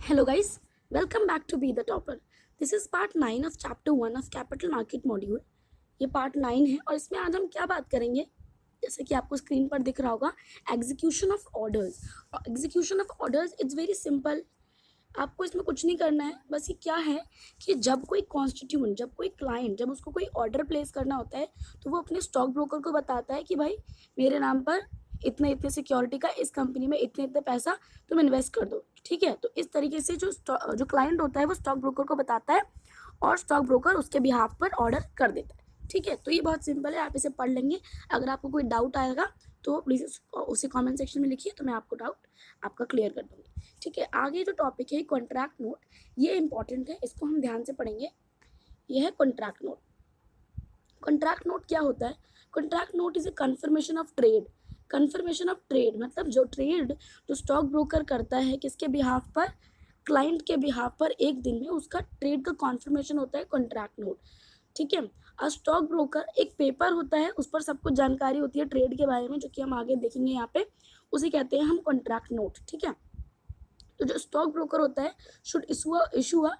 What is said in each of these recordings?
Hello guys, welcome back to Be the Topper. This is part 9 of chapter 1 of Capital Market Module. ये part 9 है और इसमें आज हम क्या बात करेंगे, जैसे कि आपको स्क्रीन पर दिख रहा होगा, execution of orders. Execution of orders it's very simple. आपको इसमें कुछ नहीं करना है. बस ये क्या है कि जब कोई कॉन्स्टिट्यूएंट, जब कोई क्लाइंट, जब उसको कोई ऑर्डर प्लेस करना होता है तो वो अपने स्टॉक ब्रोकर को बताता है कि भाई मेरे नाम पर इतने इतने सिक्योरिटी का इस कंपनी में इतने इतने पैसा तुम इन्वेस्ट कर दो. ठीक है, तो इस तरीके से जो क्लाइंट होता है वो स्टॉक ब्रोकर को बताता है और स्टॉक ब्रोकर उसके बिहाफ पर ऑर्डर कर देता है. ठीक है, तो ये बहुत सिंपल है, आप इसे पढ़ लेंगे. अगर आपको कोई डाउट आएगा तो प्लीज़ उसे कमेंट सेक्शन में लिखिए, तो मैं आपको डाउट आपका क्लियर कर दूँगी. ठीक है, आगे जो टॉपिक है कॉन्ट्रैक्ट नोट, ये इंपॉर्टेंट है, इसको हम ध्यान से पढ़ेंगे. ये है कॉन्ट्रैक्ट नोट. कॉन्ट्रैक्ट नोट क्या होता है? Contract note is a confirmation of trade. Confirmation of trade मतलब जो ट्रेड जो स्टॉक ब्रोकर करता है किसके बिहाफ पर, क्लाइंट के बिहाफ पर, एक दिन में उसका ट्रेड का कॉन्फर्मेशन होता है कॉन्ट्रैक्ट नोट. ठीक है, और स्टॉक ब्रोकर एक पेपर होता है, उस पर सब कुछ जानकारी होती है ट्रेड के बारे में, जो कि हम आगे देखेंगे यहाँ पे, उसे कहते हैं हम कॉन्ट्रैक्ट नोट. ठीक है, तो जो स्टॉक ब्रोकर होता है should issue a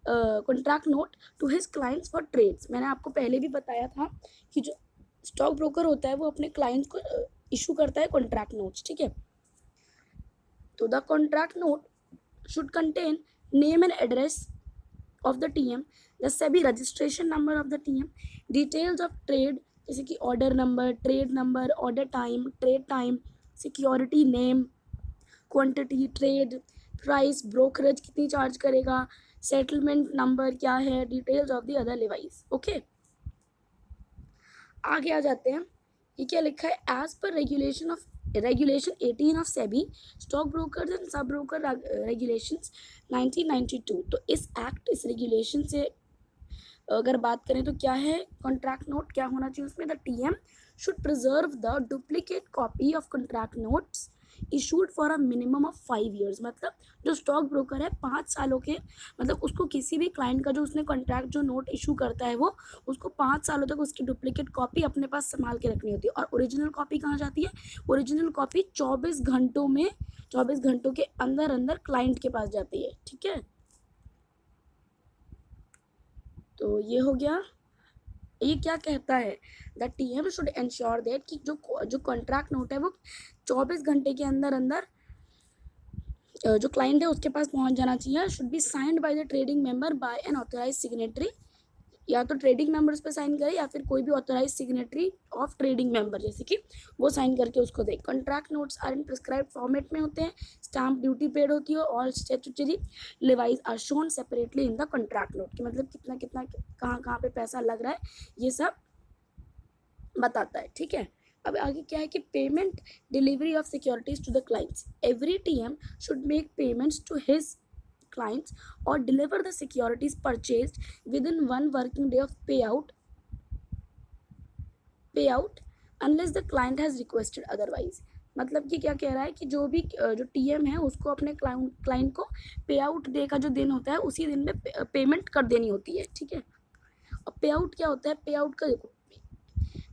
contract note to his clients for trades. मैंने आपको पहले भी बताया था कि जो स्टॉक ब्रोकर होता है वो अपने क्लाइंट्स को इशू करता है कॉन्ट्रैक्ट नोट्स. ठीक है, तो the contract note should contain name and address of the TM, the SEBI registration number of the TM, details of trade जैसे कि order number, trade number, order time, trade time, security name, quantity, trade price, brokerage कितनी charge करेगा, settlement number क्या है, details of the other Levi's. Okay, आगे आ जाते हैं. ये क्या लिखा है? As per regulation 18 of SEBI stock brokers and sub broker regulations 1992. तो इस एक्ट, इस रेगुलेशन से अगर बात करें तो क्या है कॉन्ट्रैक्ट नोट, क्या होना चाहिए उसमें? The TM should preserve the duplicate copy of contract notes issued for a minimum of 5 years. मतलब जो स्टॉक ब्रोकर है 5 सालों के, मतलब उसको किसी भी क्लाइंट का जो उसने कॉन्ट्रैक्ट जो नोट इशू करता है वो उसको 5 सालों तक उसकी डुप्लीकेट कॉपी अपने पास संभाल के रखनी होती है. और ओरिजिनल कॉपी कहाँ जाती है? ओरिजिनल कॉपी 24 घंटों में, 24 घंटों के अंदर अंदर क्लाइंट के पास जाती है. ठीक है, तो ये हो गया. ये क्या कहता है? The TM should ensure that कि जो कॉन्ट्रैक्ट नोट है वो 24 घंटे के अंदर अंदर जो क्लाइंट है उसके पास पहुंच जाना चाहिए. Should be signed by the trading member by an authorise signatory. या तो ट्रेडिंग मेंबर उस पर साइन करे या फिर कोई भी authorise signatory of trading member, जैसे कि वो साइन करके उसको दे. Contract notes are in prescribe format में होते हैं, स्टाम्प ड्यूटी पेड होती है, और statutory levies are shown separately in the contract note. कि मतलब कितना कितना कहाँ कहाँ पे पैसा लग रहा है ये सब बताता है. ठीक है, अब आगे क्या है कि payment delivery of securities to the clients. Every TM should make payments to his clients or deliver the securities purchased within 1 working day of payout unless the client has requested otherwise. मतलब कि क्या कह रहा है कि जो भी जो टीएम है उसको अपने क्लाइंट को पे आउट डे का जो दिन होता है उसी दिन में पेमेंट कर देनी होती है. ठीक है, और पे आउट क्या होता है? पे आउट का देखो,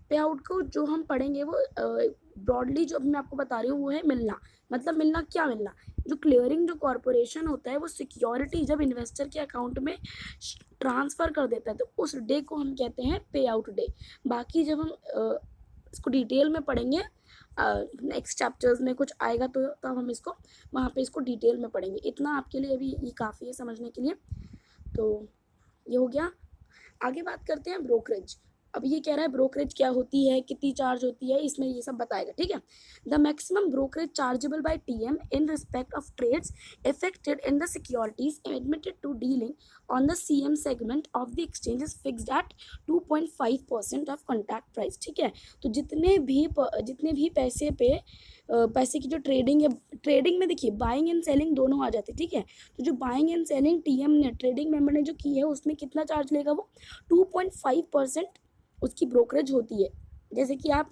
पे आउट को जो हम पढ़ेंगे वो ब्रॉडली जो मैं आपको बता रही हूँ वो है मिलना. मतलब मिलना क्या? मिलना जो क्लियरिंग जो कॉरपोरेशन होता है वो सिक्योरिटी जब इन्वेस्टर के अकाउंट में ट्रांसफ़र कर देता है तो उस डे को हम कहते हैं पे आउट डे. बाकी जब हम इसको डिटेल में पढ़ेंगे नेक्स्ट चैप्टर्स में कुछ आएगा तो तब हम इसको वहाँ पे इसको डिटेल में पढ़ेंगे. इतना आपके लिए अभी ये काफ़ी है समझने के लिए. तो ये हो गया. आगे बात करते हैं ब्रोकरेज. अब ये कह रहा है ब्रोकरेज क्या होती है, कितनी चार्ज होती है, इसमें ये सब बताएगा. ठीक है, the maximum brokerage chargeable by TM in respect of trades effected in the securities admitted to dealing on the CM segment of the exchange is fixed at 2.5% of contract price. ठीक है, तो जितने भी पैसे की जो ट्रेडिंग है, trading में देखिए बाइंग एंड सेलिंग दोनों आ जाते हैं. ठीक है, तो जो बाइंग एंड सेलिंग टीएम ने, ट्रेडिंग मेंबर ने जो की है उसमें कितना चार्ज लेगा? वो 2.5% उसकी ब्रोकरेज होती है. जैसे कि आप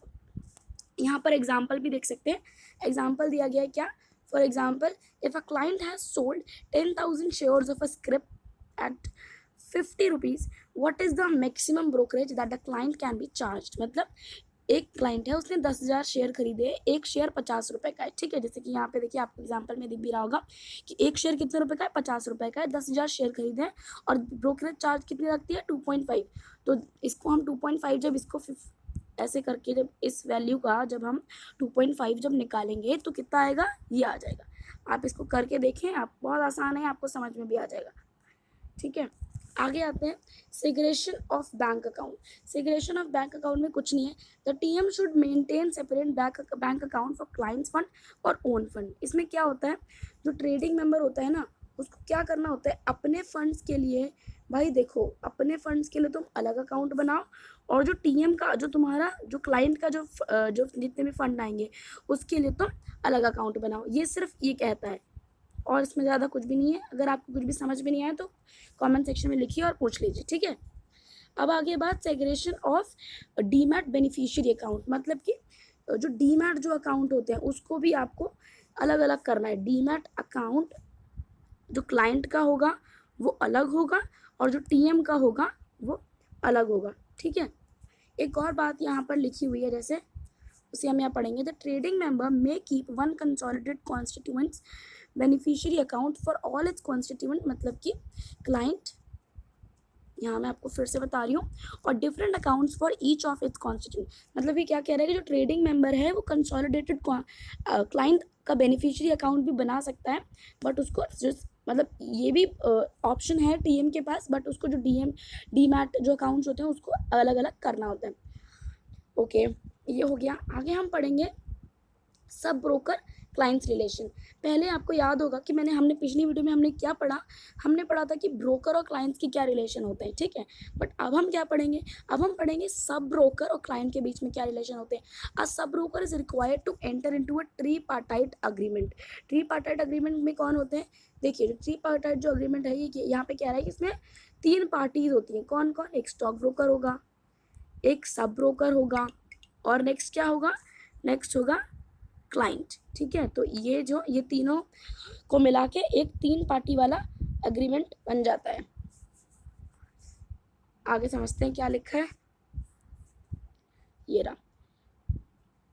यहाँ पर एग्जाम्पल भी देख सकते हैं. एग्जाम्पल दिया गया है क्या? For example, if a client has sold 10,000 shares of a scrip at 50 rupees, what is the maximum brokerage that the client can be charged? मतलब एक क्लाइंट है, उसने 10,000 शेयर खरीदे, एक शेयर 50 रुपये का है, ठीक है। जैसे कि यहाँ पे देखिए आपको एग्जांपल में दिख भी रहा होगा कि एक शेयर कितने रुपए का है, 50 रुपये का है, 10,000 शेयर खरीदे हैं और ब्रोकरेज चार्ज कितनी लगती है, 2.5। तो इसको हम 2.5 जब इसको ऐसे करके जब इस वैल्यू का जब हम 2.5 जब निकालेंगे तो कितना आएगा, ये आ जाएगा। आप इसको करके देखें, आप बहुत आसान है, आपको समझ में भी आ जाएगा, ठीक है। आगे आते हैं segregation of bank account. Segregation of bank account में कुछ नहीं है, the TM should maintain separate bank account for clients fund और ओन फंड। इसमें क्या होता है, जो ट्रेडिंग मेंबर होता है ना, उसको क्या करना होता है, अपने फंड्स के लिए, भाई देखो अपने फंड्स के लिए तुम अलग अकाउंट बनाओ, और जो टीएम का जो तुम्हारा जो क्लाइंट का जो जितने भी फंड आएंगे उसके लिए तुम अलग अकाउंट बनाओ। ये सिर्फ ये कहता है, और इसमें ज़्यादा कुछ भी नहीं है। अगर आपको कुछ भी समझ में नहीं आया तो कमेंट सेक्शन में लिखिए और पूछ लीजिए, ठीक है। अब आगे बात segregation of demat beneficiary account, मतलब कि जो डीमैट जो अकाउंट होते हैं उसको भी आपको अलग अलग करना है। डीमैट अकाउंट जो क्लाइंट का होगा वो अलग होगा और जो टीएम का होगा वो अलग होगा, ठीक है। एक और बात यहाँ पर लिखी हुई है, जैसे उसे हम यहाँ पढ़ेंगे, the trading member may keep one consolidated constituents beneficiary account for all it's constituent, मतलब कि क्लाइंट, यहाँ मैं आपको फिर से बता रही हूँ, और different accounts for each of its constituent. मतलब ये क्या कह रहा है कि जो ट्रेडिंग मेंबर है वो कंसोलिडेटेड क्लाइंट का बेनिफिशियरी अकाउंट भी बना सकता है, बट उसको मतलब ये भी ऑप्शन है टीएम के पास, बट उसको जो डीमैट जो अकाउंट्स होते हैं उसको अलग अलग करना होता है। ओके, ये हो गया। आगे हम पढ़ेंगे सब ब्रोकर क्लाइंट्स रिलेशन। पहले आपको याद होगा कि हमने पिछली वीडियो में हमने क्या पढ़ा, हमने पढ़ा था कि ब्रोकर और क्लाइंट्स की क्या रिलेशन होते हैं, ठीक है। बट अब हम क्या पढ़ेंगे, अब हम पढ़ेंगे सब ब्रोकर और क्लाइंट के बीच में क्या रिलेशन होते हैं। A sub broker is required to enter into a tripartite agreement. Tripartite agreement में कौन होते हैं, देखिए जो ट्रीपार्टाइट जो अग्रीमेंट है ये यहाँ पे क्या रहा है कि इसमें 3 पार्टीज होती हैं। कौन कौन, एक स्टॉक ब्रोकर होगा, एक सब ब्रोकर होगा, और नेक्स्ट क्या होगा, नेक्स्ट होगा क्लाइंट, ठीक है। तो ये तीनों को मिला के एक 3 पार्टी वाला एग्रीमेंट बन जाता है। आगे समझते हैं क्या लिखा है, ये रहा,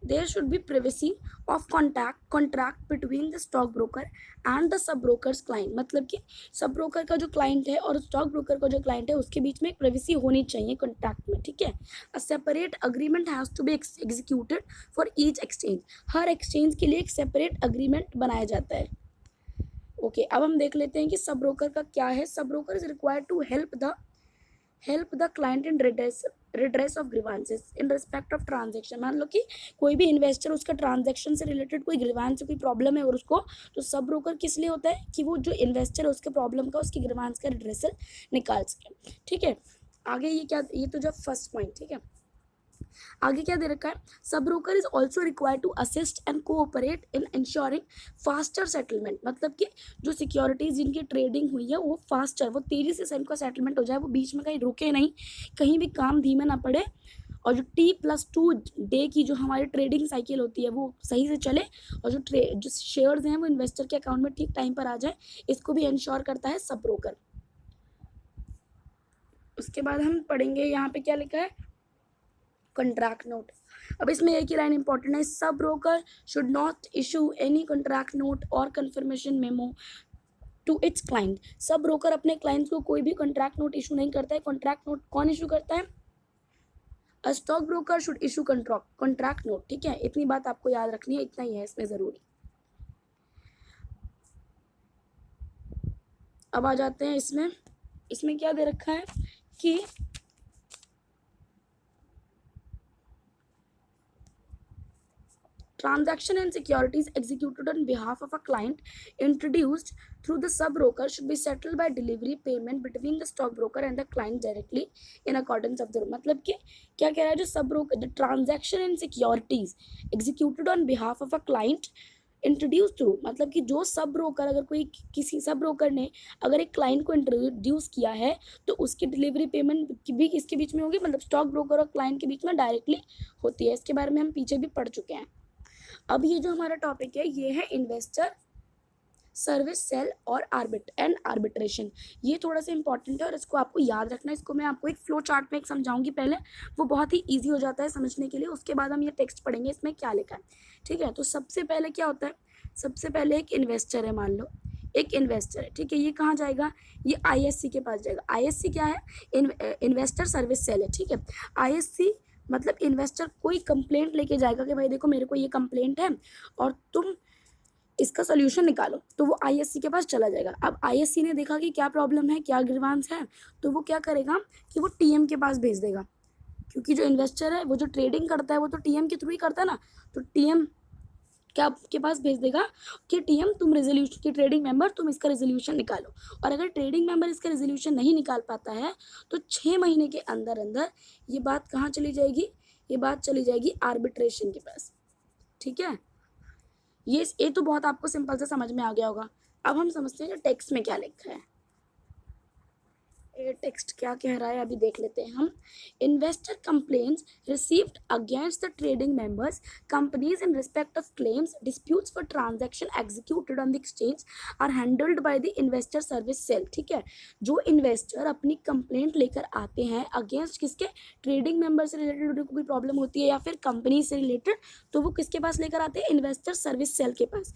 there should be privacy of contract between the stock broker and the sub broker's client। मतलब कि सब ब्रोकर का जो क्लाइंट है और स्टॉक ब्रोकर का जो क्लाइंट है उसके बीच में एक प्राइवेसी होनी चाहिए कॉन्ट्रैक्ट में, ठीक है। A separate agreement has to be executed for each exchange. हर एक्सचेंज के लिए एक सेपरेट अग्रीमेंट बनाया जाता है। ओके, अब हम देख लेते हैं कि सब ब्रोकर का क्या है। Sub broker is required to help the client in redress of grievances in respect of transaction. मान लो कि कोई भी इन्वेस्टर उसका ट्रांजेक्शन से रिलेटेड कोई ग्रीवांस से कोई प्रॉब्लम है और उसको, तो सब ब्रोकर किस लिए होता है कि वो जो इन्वेस्टर है उसके प्रॉब्लम का, उसकी ग्रीवांस का रिड्रेसल निकाल सके, ठीक है। आगे ये क्या, ये तो जब फर्स्ट पॉइंट, ठीक है। आगे क्या दे रखा है, sub broker is also required to assist and cooperate in ensuring faster settlement. मतलब कि जो सिक्योरिटीज जिनकी ट्रेडिंग हुई है वो फास्टर, वो तेजी से उनका सेटलमेंट हो जाए, वो बीच में कहीं रुके नहीं, कहीं भी काम धीमे ना पड़े, और जो T+2 डे की जो हमारी ट्रेडिंग साइकिल होती है वो सही से चले, और जो शेयर्स हैं वो इन्वेस्टर के अकाउंट में ठीक टाइम पर आ जाए, इसको भी इंश्योर करता है सब ब्रोकर। उसके बाद हम पढ़ेंगे यहाँ पे क्या लिखा है, कॉन्ट्रैक्ट नोट। अब इसमें एक ही लाइन इंपॉर्टेंट है, sub broker should not issue any contract note और confirmation memo to its client. Sub broker अपने क्लाइंट्स को कोई भी कॉन्ट्रैक्ट नोट इशू नहीं करता है। कॉन्ट्रैक्ट नोट कौन इशू करता है, a stock broker should issue contract note, ठीक है। इतनी बात आपको याद रखनी है, इतना ही है इसमें ज़रूरी। अब आ जाते हैं इसमें क्या दे रखा है कि transaction and securities executed on behalf of a client introduced through the sub broker should be settled by delivery payment between the stock broker and the client directly in accordance of the rule। मतलब कि क्या कह रहा है, जो sub broker, the transaction and securities executed on behalf of a client introduce through, मतलब कि जो सब ब्रोकर, अगर कोई किसी सब ब्रोकर ने अगर एक क्लाइंट को इंट्रोड्यूस किया है तो उसकी डिलीवरी पेमेंट भी किसके बीच में होगी, मतलब स्टॉक ब्रोकर और क्लाइंट के बीच में डायरेक्टली होती है। इसके बारे में हम पीछे भी पढ़ चुके हैं। अब ये जो हमारा टॉपिक है ये है इन्वेस्टर सर्विस सेल और आर्बिट्रेशन। ये थोड़ा सा इंपॉर्टेंट है और इसको आपको याद रखना है। इसको मैं आपको एक फ्लो चार्ट में एक समझाऊंगी पहले, वो बहुत ही ईजी हो जाता है समझने के लिए। उसके बाद हम ये टेक्स्ट पढ़ेंगे इसमें क्या लिखा है, ठीक है। तो सबसे पहले क्या होता है, सबसे पहले एक इन्वेस्टर है, मान लो एक इन्वेस्टर है, ठीक है। ये कहाँ जाएगा, ये आईएससी के पास जाएगा। आईएससी क्या है, इन्वेस्टर सर्विस सेल है, ठीक है। आईएससी मतलब इन्वेस्टर कोई कंप्लेंट लेके जाएगा कि भाई देखो मेरे को ये कंप्लेंट है और तुम इसका सोल्यूशन निकालो, तो वो आईएससी के पास चला जाएगा। अब आईएससी ने देखा कि क्या प्रॉब्लम है, क्या ग्रीवांस है, तो वो क्या करेगा कि वो टीएम के पास भेज देगा, क्योंकि जो इन्वेस्टर है वो जो ट्रेडिंग करता है वो तो टीएम के थ्रू ही करता है ना। तो टीएम क्या आपके पास भेज देगा कि टीएम तुम रेजोल्यूशन की ट्रेडिंग मेंबर तुम इसका रेजोल्यूशन निकालो। और अगर ट्रेडिंग मेंबर इसका रेजोल्यूशन नहीं निकाल पाता है तो 6 महीने के अंदर अंदर ये बात कहाँ चली जाएगी, ये बात चली जाएगी आर्बिट्रेशन के पास, ठीक है। ये तो बहुत आपको सिंपल से समझ में आ गया होगा। अब हम समझते हैं जो टेक्स्ट में क्या लिखा है। ये टेक्स्ट क्या कह रहा है अभी देख लेते हैं हम। Investor complaints received against the trading members companies in respect of claims disputes for transaction executed on the exchange are handled by the investor service cell, ठीक है। जो इन्वेस्टर अपनी कंप्लेंट लेकर आते हैं अगेंस्ट किसके, ट्रेडिंग मेंबर से related उनको कोई प्रॉब्लम होती है या फिर कंपनी से रिलेटेड, तो वो किसके पास लेकर आते हैं, इन्वेस्टर सर्विस सेल के पास,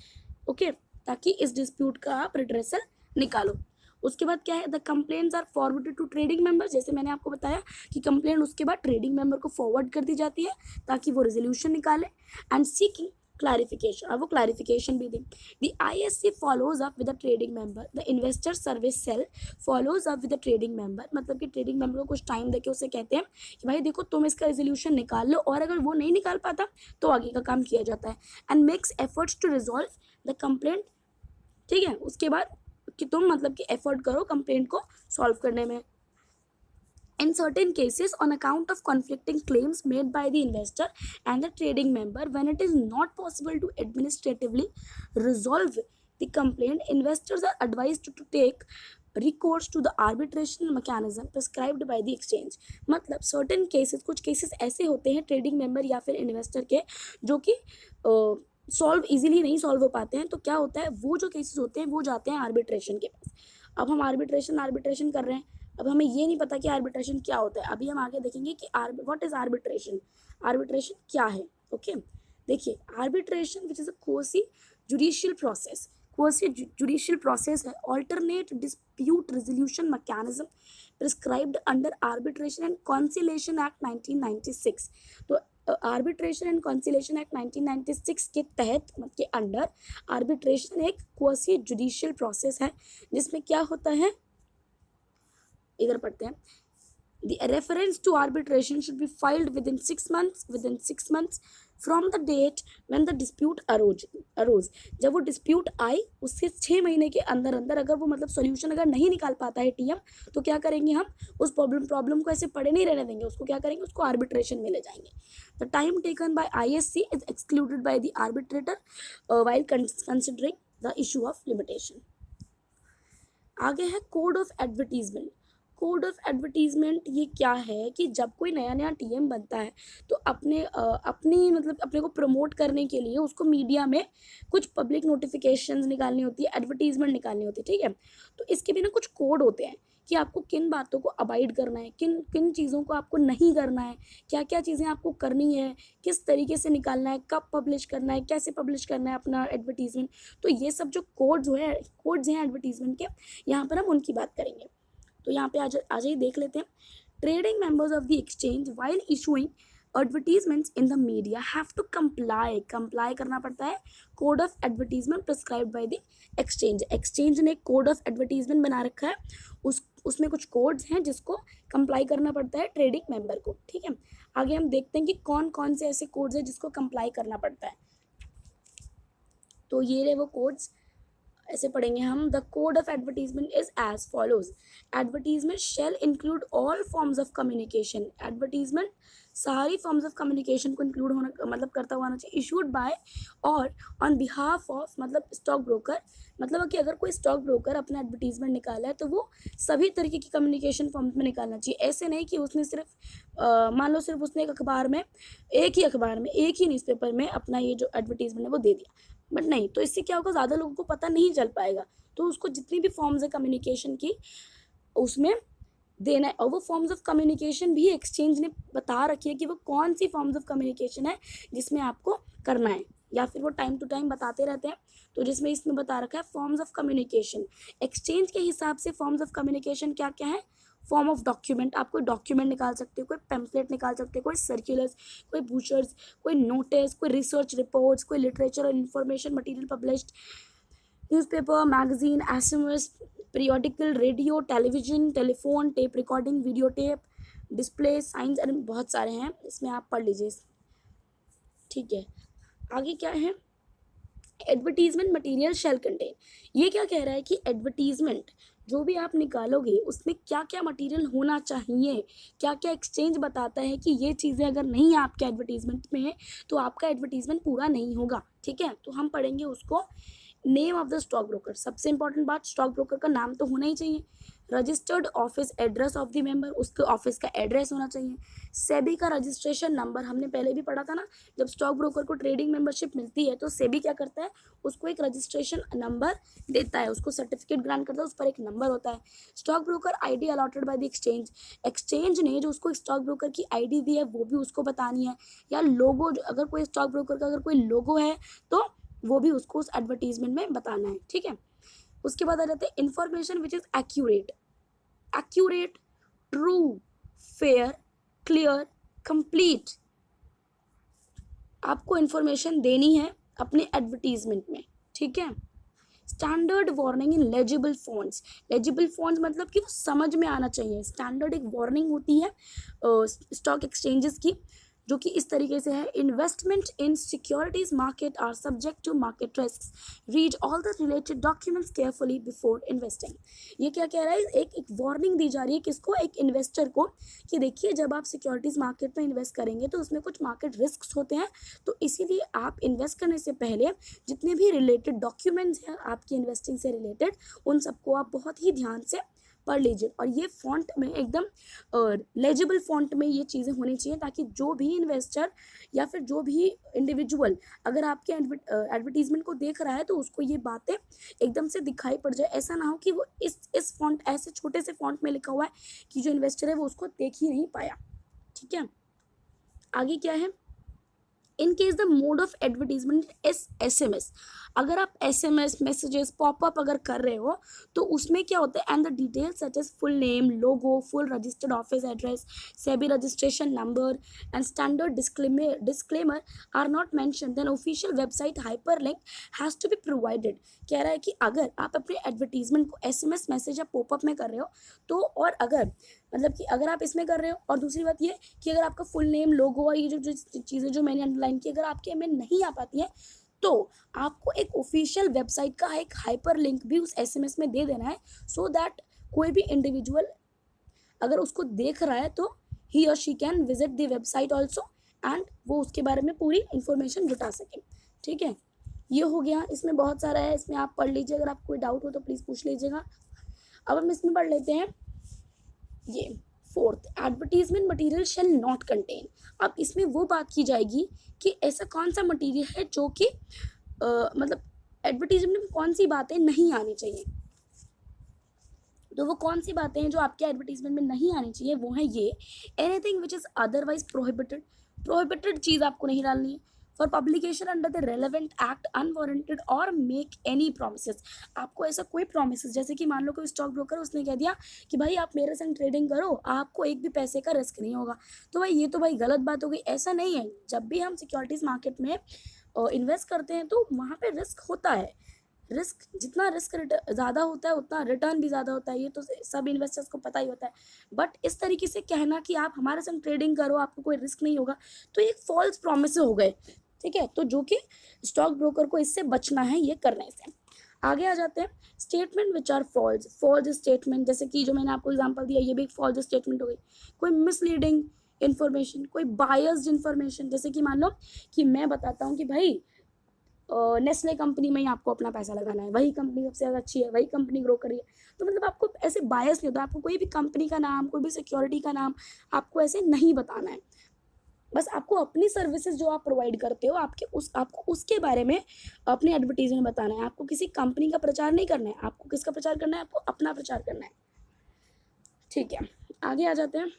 ओके, ताकि इस डिस्प्यूट का आप रिड्रेसल निकालो। उसके बाद क्या है, the complaints are forwarded to trading member, जैसे मैंने आपको बताया कि कंप्लेंट उसके बाद ट्रेडिंग मेंबर को फॉरवर्ड कर दी जाती है ताकि वो रेजोल्यूशन निकाले एंड सीकिंग क्लैरिफिकेशन, और वो क्लैरिफिकेशन भी दी। The ISC follows up with the trading member, the investor service cell follows up with the trading member, मतलब कि ट्रेडिंग मेंबर को कुछ टाइम देके उसे कहते हैं कि भाई देखो तुम इसका रेजोल्यूशन निकाल लो, और अगर वो नहीं निकाल पाता तो आगे का काम किया जाता है। And makes efforts to resolve the complaint, ठीक है। उसके बाद कि तुम मतलब कि एफर्ट करो कंप्लेंट को सॉल्व करने में। In certain cases, on account of conflicting claims made by the investor and the trading member, when it is not possible to administratively resolve the complaint, investors are advised to take recourse to the arbitration mechanism prescribed by the exchange। मतलब certain cases, कुछ cases ऐसे होते हैं trading member या फिर investor के जो कि सॉल्व इजीली नहीं सॉल्व हो पाते हैं, तो क्या होता है, वो जो केसेस होते हैं वो जाते हैं आर्बिट्रेशन के पास। अब हम आर्बिट्रेशन कर रहे हैं, अब हमें ये नहीं पता कि आर्बिट्रेशन क्या होता है। अभी हम आगे देखेंगे कि व्हाट इज आर्बिट्रेशन, आर्बिट्रेशन क्या है, ओके। देखिए arbitration which is a quasi judicial process, quasi judicial process है, alternate dispute resolution mechanism prescribed under arbitration and conciliation act 1996। तो आर्बिट्रेशन एंड कॉन्सिलेशन एक्ट 1996 के तहत के अंडर आर्बिट्रेशन एक quasi judicial process है जिसमें क्या होता है, इधर पढ़ते हैं। The reference to arbitration should be filed within 6 months from the date when the dispute arose। जब वो dispute आई उससे 6 महीने के अंदर अंदर अगर वो मतलब solution अगर नहीं निकाल पाता है टीएम, तो क्या करेंगे हम, उस प्रॉब्लम को ऐसे पड़े नहीं रहने देंगे, उसको क्या करेंगे, उसको arbitration में ले जाएंगे। The time taken by ISC is excluded by the arbitrator while considering the issue of limitation। आगे है code of advertisement. Code of advertisement ये क्या है कि जब कोई नया नया टीएम बनता है तो अपनी मतलब अपने को प्रमोट करने के लिए उसको मीडिया में कुछ पब्लिक नोटिफिकेशंस निकालनी होती है, एडवर्टीजमेंट निकालनी होती है, ठीक है। तो इसके भी ना कुछ कोड होते हैं कि आपको किन बातों को अवॉइड करना है, किन किन चीज़ों को आपको नहीं करना है, क्या क्या चीज़ें आपको करनी है, किस तरीके से निकालना है, कब पब्लिश करना है, कैसे पब्लिश करना है अपना एडवर्टीजमेंट। तो ये सब जो कोड्स हैं एडवर्टीजमेंट के, यहाँ पर हम उनकी बात करेंगे। तो यहाँ पे आ जाइए देख लेते हैं। Trading members of the exchange while issuing advertisements in the media have to comply करना पड़ता है code of advertisement prescribed by the exchange. Exchange ने कोड ऑफ एडवर्टीजमेंट बना रखा है, उसमें कुछ कोड्स हैं जिसको कंप्लाई करना पड़ता है ट्रेडिंग मेंबर को, ठीक है। आगे हम देखते हैं कि कौन कौन से ऐसे कोड्स हैं जिसको कंप्लाई करना पड़ता है। तो ये रहे वो कोड्स, ऐसे पढ़ेंगे हम। The code of advertisement is as follows. Advertisement shall include all forms of communication. Advertisement सारी फॉर्म्स ऑफ कम्युनिकेशन को इंक्लूड होना मतलब करता हुआ होना चाहिए। इशूड बाय और ऑन बिहाफ ऑफ मतलब स्टॉक ब्रोकर, मतलब कि अगर कोई स्टॉक ब्रोकर अपना एडवर्टीजमेंट निकाला है तो वो सभी तरीके की कम्युनिकेशन फॉर्म्स में निकालना चाहिए। ऐसे नहीं कि उसने सिर्फ मान लो सिर्फ उसने एक ही अखबार में एक ही न्यूज़पेपर में अपना ये जो एडवर्टीजमेंट है वो दे दिया, बट नहीं, तो इससे क्या होगा, ज़्यादा लोगों को पता नहीं चल पाएगा। तो उसको जितनी भी फॉर्म्स है कम्युनिकेशन की उसमें देना है, और वो फॉर्म्स ऑफ कम्युनिकेशन भी एक्सचेंज ने बता रखी है कि वो कौन सी फॉर्म्स ऑफ कम्युनिकेशन है जिसमें आपको करना है, या फिर वो टाइम टू टाइम बताते रहते हैं। तो जिसमें इसमें बता रखा है फॉर्म्स ऑफ कम्युनिकेशन, एक्सचेंज के हिसाब से फॉर्म्स ऑफ कम्युनिकेशन क्या क्या है। फॉर्म ऑफ डॉक्यूमेंट, आप कोई डॉक्यूमेंट निकाल सकते हो, कोई पैम्फलेट निकाल सकते हो, कोई सर्कुलर्स, कोई ब्रोशर्स, कोई नोटिस, कोई रिसर्च रिपोर्ट्स, कोई लिटरेचर और information material published, newspaper, magazine, SMS, periodical, radio, television, telephone, tape recording, video tape, display, science, and बहुत सारे हैं, इसमें आप पढ़ लीजिए। ठीक है, आगे क्या है, एडवर्टीजमेंट मटेरियल शैल कंटेन। ये क्या कह रहा है कि एडवर्टीजमेंट जो भी आप निकालोगे उसमें क्या क्या मटेरियल होना चाहिए, क्या क्या एक्सचेंज बताता है कि ये चीज़ें अगर नहीं आपके एडवर्टीजमेंट में है तो आपका एडवर्टीजमेंट पूरा नहीं होगा। ठीक है, तो हम पढ़ेंगे उसको। Name of the stock broker, सबसे इंपॉर्टेंट बात, स्टॉक ब्रोकर का नाम तो होना ही चाहिए। Registered office address of the member, उसके ऑफिस का एड्रेस होना चाहिए। सेबी का रजिस्ट्रेशन नंबर, हमने पहले भी पढ़ा था ना, जब स्टॉक ब्रोकर को ट्रेडिंग मेंबरशिप मिलती है तो सेबी क्या करता है, उसको एक रजिस्ट्रेशन नंबर देता है, उसको सर्टिफिकेट ग्रांट करता है, उस पर एक नंबर होता है। Stock broker ID allotted bye the exchange, exchange ने जो उसको स्टॉक ब्रोकर की आईडी दी है वो भी उसको बतानी है, या लोगो, अगर कोई स्टॉक ब्रोकर का अगर कोई लोगो है तो वो भी उसको उस एडवर्टीजमेंट में बताना है। ठीक है, उसके बाद आ जाते हैं information which is accurate, accurate, true, fair, clear, complete, आपको इंफॉर्मेशन देनी है अपने एडवर्टीजमेंट में। ठीक है, स्टैंडर्ड वार्निंग इन लेजिबल फॉन्ट्स, लेजिबल फॉन्ट्स मतलब कि वो समझ में आना चाहिए। स्टैंडर्ड एक वार्निंग होती है स्टॉक एक्सचेंजेस की, जो कि इस तरीके से है, investment in securities market are subject to market risks, read all the related documents carefully before investing. ये क्या कह रहा है, एक वार्निंग दी जा रही है किसको, एक इन्वेस्टर को, कि देखिए जब आप सिक्योरिटीज मार्केट में इन्वेस्ट करेंगे तो उसमें कुछ मार्केट रिस्क होते हैं, तो इसीलिए आप इन्वेस्ट करने से पहले जितने भी रिलेटेड डॉक्यूमेंट्स हैं आपकी इन्वेस्टिंग से रिलेटेड, उन सबको आप बहुत ही ध्यान से पढ़ लीजिए। और ये फॉन्ट में एकदम लेजिबल फॉन्ट में ये चीज़ें होनी चाहिए, ताकि जो भी इन्वेस्टर या फिर जो भी इंडिविजुअल अगर आपके एडवर्टीजमेंट को देख रहा है तो उसको ये बातें एकदम से दिखाई पड़ जाए। ऐसा ना हो कि वो इस फॉन्ट, ऐसे छोटे से फॉन्ट में लिखा हुआ है कि जो इन्वेस्टर है वो उसको देख ही नहीं पाया। ठीक है, आगे क्या है, in case the mode of advertisement is SMS, अगर आप SMS मैसेजेस पॉपअप अगर कर रहे हो तो उसमें क्या होता है, and the details such as full name, logo, full registered office address, SEBI registration number and standard disclaimer are not mention, then official website hyperlink has to be provided. कह रहा है कि अगर आप अपने एडवर्टीजमेंट को SMS मैसेज या popup में कर रहे हो तो, और अगर मतलब कि अगर आप इसमें कर रहे हो, और दूसरी बात ये कि अगर आपका फुल नेम, लोगो और ये जो चीज़ें जो मैंने अंडरलाइन की अगर आपके में नहीं आ पाती हैं तो आपको एक ऑफिशियल वेबसाइट का एक हाइपर लिंक भी उस SMS में दे देना है, सो दैट कोई भी इंडिविजुअल अगर उसको देख रहा है तो ही और she can visit the website also and वो उसके बारे में पूरी इंफॉर्मेशन जुटा सके। ठीक है, ये हो गया, इसमें बहुत सारा है, इसमें आप पढ़ लीजिए, अगर आपको कोई डाउट हो तो प्लीज़ पूछ लीजिएगा। अब हम इसमें पढ़ लेते हैं ये fourth, advertisement material shall not contain. अब इसमें वो बात की जाएगी कि ऐसा कौन सा मटेरियल है जो कि मतलब एडवर्टीजमेंट में कौन सी बातें नहीं आनी चाहिए। तो वो कौन सी बातें हैं जो आपके एडवर्टीजमेंट में नहीं आनी चाहिए, वो है ये, anything which is otherwise prohibited, prohibited चीज़ आपको नहीं डालनी है। For publication under the relevant act unwarranted और मेक एनी प्रोमिसेस, आपको ऐसा कोई प्रोमिसेस, जैसे कि मान लो कोई स्टॉक ब्रोकर उसने कह दिया कि भाई आप मेरे संग ट्रेडिंग करो, आपको एक भी पैसे का रिस्क नहीं होगा, तो भाई ये तो भाई गलत बात हो गई। ऐसा नहीं है, जब भी हम सिक्योरिटीज़ मार्केट में इन्वेस्ट करते हैं तो वहाँ पे रिस्क होता है, रिस्क जितना रिस्क ज़्यादा होता है उतना रिटर्न भी ज़्यादा होता है, ये तो सब इन्वेस्टर्स को पता ही होता है। बट इस तरीके से कहना कि आप हमारे संग ट्रेडिंग करो, आपको कोई रिस्क नहीं होगा, तो ये फॉल्स प्रॉमिस हो गए। ठीक है, तो जो कि स्टॉक ब्रोकर को इससे बचना है ये करने से। आगे आ जाते हैं, statement which are false, false statement, जैसे कि जो मैंने आपको एग्जांपल दिया ये भी एक फॉल्स स्टेटमेंट हो गई। कोई मिसलीडिंग इन्फॉर्मेशन, कोई बायस्ड इन्फॉर्मेशन, जैसे कि मान लो कि मैं बताता हूँ कि भाई नेस्ले कंपनी में ही आपको अपना पैसा लगाना है, वही कंपनी सबसे ज़्यादा अच्छी है, वही कंपनी ग्रो करी है, तो मतलब आपको ऐसे बायस नहीं होता, आपको कोई भी कंपनी का नाम, कोई भी सिक्योरिटी का नाम आपको ऐसे नहीं बताना है। बस आपको अपनी सर्विसेज जो आप प्रोवाइड करते हो आपको उसके बारे में अपनी एडवर्टीजमेंट बताना है। आपको किसी कंपनी का प्रचार नहीं करना है। आपको किसका प्रचार करना है? आपको अपना प्रचार करना है। ठीक है, आगे आ जाते हैं।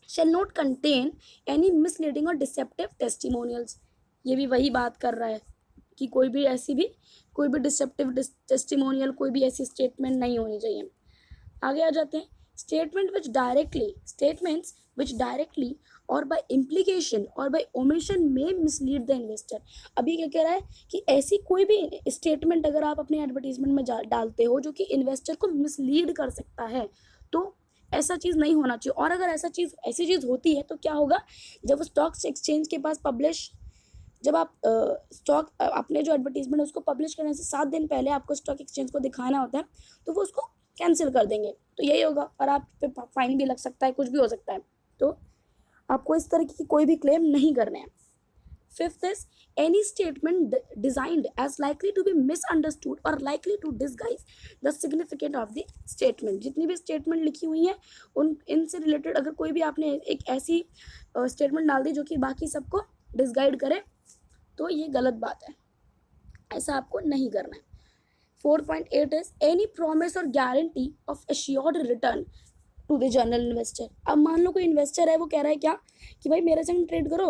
Shall not contain any misleading और डिसेप्टिव टेस्टिमोनियल्स। ये भी वही बात कर रहा है कि कोई भी डिसेप्टिव टेस्टिमोनियल, कोई भी ऐसी स्टेटमेंट नहीं होनी चाहिए। आगे आ जाते हैं। स्टेटमेंट्स विच डायरेक्टली और बाय इम्प्लीकेशन और बाय ओमिशन में मिसलीड द इन्वेस्टर। अभी क्या कह रहा है कि ऐसी कोई भी स्टेटमेंट अगर आप अपने एडवर्टीजमेंट में डालते हो जो कि इन्वेस्टर को मिसलीड कर सकता है, तो ऐसा चीज़ नहीं होना चाहिए। और अगर ऐसी चीज़ होती है तो क्या होगा? जब स्टॉक एक्सचेंज के पास जब आप स्टॉक अपने जो एडवर्टीजमेंट है उसको पब्लिश करने से 7 दिन पहले आपको स्टॉक एक्सचेंज को दिखाना होता है, तो वो उसको कैंसिल कर देंगे। तो यही होगा, और आप पे फाइन भी लग सकता है, कुछ भी हो सकता है। तो आपको इस तरह की कोई भी क्लेम नहीं करने हैं। Fifth is any statement designed as likely to be misunderstood और likely to disguise the significant of the statement. जितनी भी स्टेटमेंट लिखी हुई हैं इनसे रिलेटेड अगर कोई भी आपने एक ऐसी स्टेटमेंट डाल दी जो कि बाकी सबको डिसगाइड करे, तो ये गलत बात है, ऐसा आपको नहीं करना है। 4.8 इज एनी प्रॉमिस और guarantee of assured return to the general investor. अब मान लो कोई इन्वेस्टर है, वो कह रहा है क्या कि भाई मेरे संग ट्रेड करो,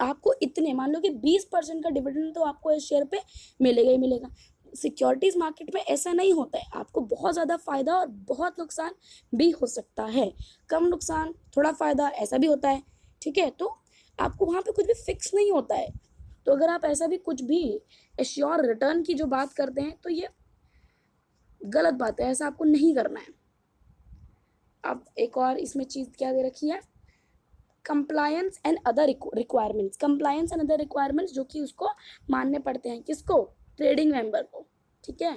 आपको इतने, मान लो कि 20% का डिविडेंड तो आपको इस शेयर पे मिलेगा ही मिलेगा। सिक्योरिटीज मार्केट में ऐसा नहीं होता है, आपको बहुत ज़्यादा फायदा और बहुत नुकसान भी हो सकता है। कम नुकसान थोड़ा फायदा ऐसा भी होता है, ठीक है। तो आपको वहाँ पे कुछ भी फिक्स नहीं होता है। तो अगर आप ऐसा भी कुछ भी एश्योर रिटर्न की जो बात करते हैं तो ये गलत बात है, ऐसा आपको नहीं करना है। अब एक और इसमें चीज़ क्या दे रखी है? Compliance and other requirements. Compliance and other requirements जो कि उसको मानने पड़ते हैं, किसको? ट्रेडिंग मेंबर को, ठीक है।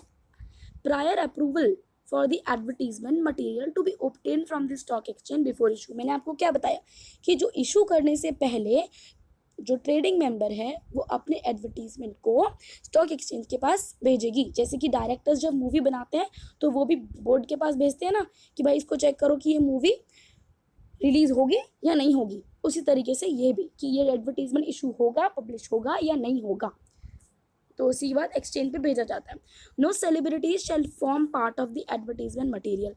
Prior approval for the advertisement material to be obtain from the stock exchange before issue. मैंने आपको क्या बताया कि जो इशू करने से पहले जो ट्रेडिंग मेंबर है वो अपने एडवर्टीजमेंट को स्टॉक एक्सचेंज के पास भेजेगी। जैसे कि डायरेक्टर्स जब मूवी बनाते हैं तो वो भी बोर्ड के पास भेजते हैं ना कि भाई इसको चेक करो कि ये मूवी रिलीज होगी या नहीं होगी। उसी तरीके से ये भी कि ये एडवर्टीजमेंट इशू होगा, पब्लिश होगा या नहीं होगा, तो उसी के बाद एक्सचेंज पे भेजा जाता है। No celebrities shall form part of the advertisement material.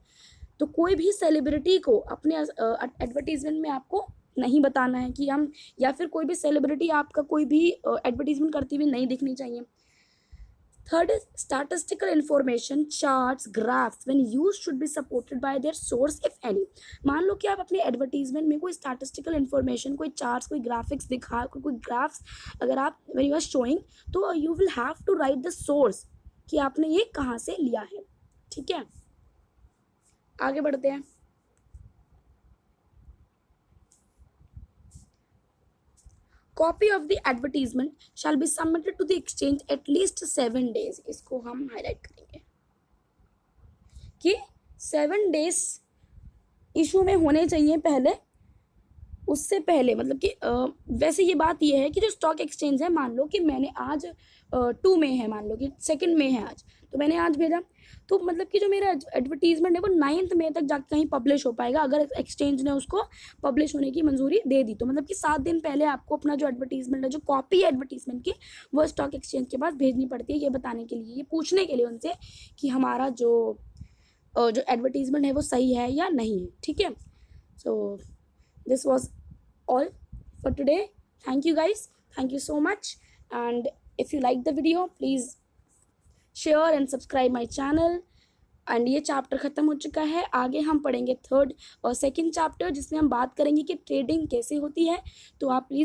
तो कोई भी सेलिब्रिटी को अपने एडवर्टीजमेंट में आपको नहीं बताना है कि हम, या फिर कोई भी सेलिब्रिटी आपका कोई भी एडवर्टीजमेंट करती हुई नहीं दिखनी चाहिए। Third is statistical information, charts, graphs when used should be supported by their source if any. मान लो कि आप अपने एडवर्टीजमेंट में कोई स्टैटिस्टिकल इंफॉर्मेशन, कोई चार्ट्स, कोई ग्राफिक्स कोई ग्राफ्स अगर आप व्हेन यू आर शोइंग, तो you will have to write the source कि आपने ये कहाँ से लिया है, ठीक है। आगे बढ़ते हैं। Copy of the advertisement shall be submitted to the exchange at least 7 days। इसको हम हाईलाइट करेंगे कि 7 days इशू में होने चाहिए पहले, उससे पहले मतलब कि वैसे ये बात ये है कि जो स्टॉक एक्सचेंज है, मान लो कि मैंने आज 2 मई है, मान लो कि 2 मई है आज, तो मैंने आज भेजा, तो मतलब कि जो मेरा एडवर्टीजमेंट है वो 9 मई तक जाकर कहीं पब्लिश हो पाएगा अगर एक्सचेंज ने उसको पब्लिश होने की मंजूरी दे दी। तो मतलब कि 7 दिन पहले आपको अपना जो एडवर्टीजमेंट है, जो कॉपी है एडवर्टीजमेंट की, वो स्टॉक एक्सचेंज के पास भेजनी पड़ती है, ये बताने के लिए, ये पूछने के लिए उनसे कि हमारा जो एडवर्टीजमेंट है वो सही है या नहीं है, ठीक है। सो this was all for today. Thank you guys, thank you so much, and if you like the video please share and subscribe my channel। And ये चैप्टर ख़त्म हो चुका है, आगे हम पढ़ेंगे 3rd और 2nd चैप्टर जिसमें हम बात करेंगे कि ट्रेडिंग कैसे होती है। तो आप प्लीज़